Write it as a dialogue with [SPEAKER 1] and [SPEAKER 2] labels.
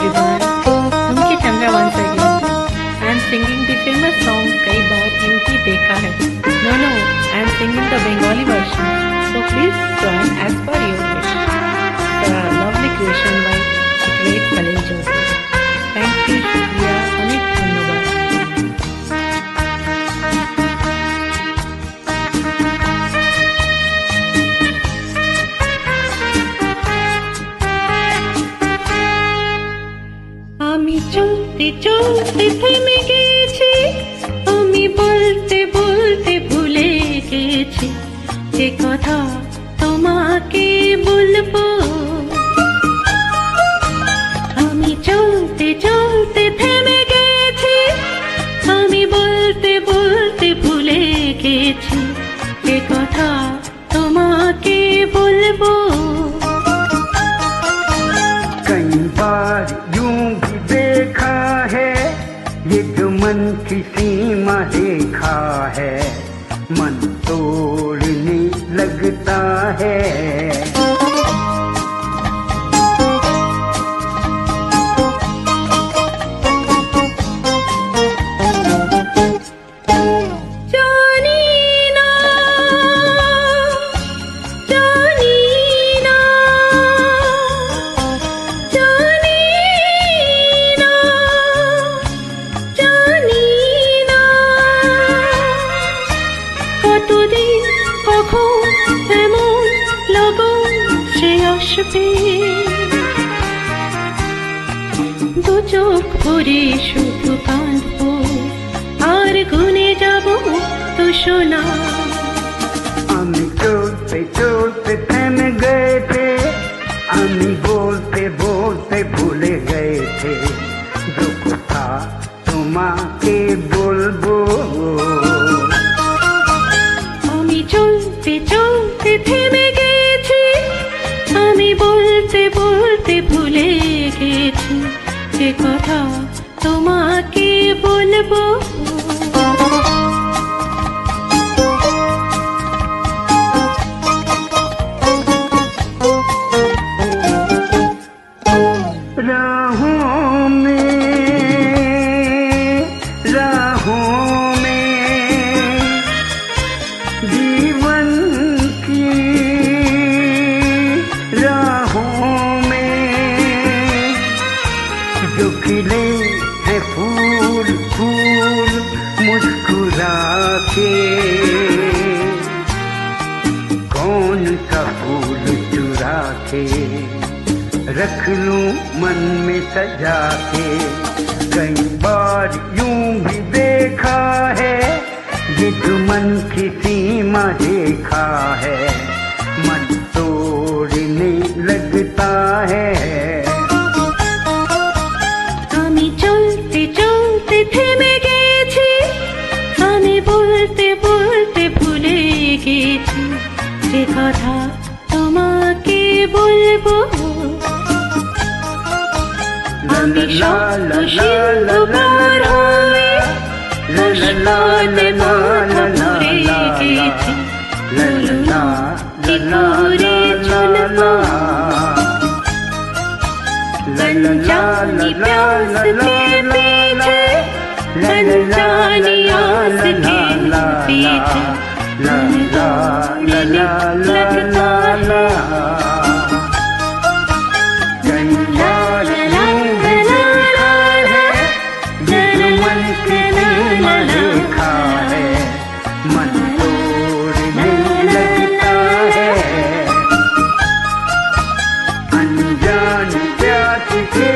[SPEAKER 1] everyone. उनकी Chandra once again. I am singing the famous song कई बार यूं ही देखा है. No, I am singing the Bengali version. So please join as per your wish. The lovely creation by the great Khalil Joshi. Thank you, शुक्रिया, अनेक धन्यवाद. আমি চলতে চলতে থেমে গেছি, আমি বলতে বলতে ভুলে গেছি যে কথা তোমাকে বলবো। আমি চলতে চলতে থেমে গেছি, আমি বলতে বলতে ভুলে গেছি যে কথা তোমাকে বলবো।
[SPEAKER 2] कई बार यूं भी देखा है, ये जो मन की सीमा देखा है, मन तोड़ने लगता है। দু চোখ ভরে শুধু কাঁদবো আর গুনে যাবো তো সোনা। আমি চলতে চলতে থেমে গए थे, আমি বলতে বলতে ভুলে गए थे जो কথা তোমাকে বলবো।
[SPEAKER 1] আমি চলতে চলতে থেমে গেছি, আমি বলতে বলতে ভুলে গেছি যে কথা তোমাকে বলবো।
[SPEAKER 2] राहों में जीवन की राहों में जो खिले हैं फूल फूल मुस्कुरा के, कौन सा फूल चुरा के रख लूं मन में सजा के। कई बार यूं भी देखा है, ये जो मन की सीमा देखा है, मन तोड़ने लगता है।
[SPEAKER 1] আমি চলতে চলতে থেমে গেছি, আমি বলতে বলতে ভুলে গেছি যে কথা তোমাকে বলবো। আমি শব্দ সিন্ধু পার হয়ে পুষ্পতে মাথা ঘুরে গেছি, কি করে চলবো अनजानी प्यास के पीछे, अनजानी आस के पीछे लगता
[SPEAKER 2] अनजान प्यास के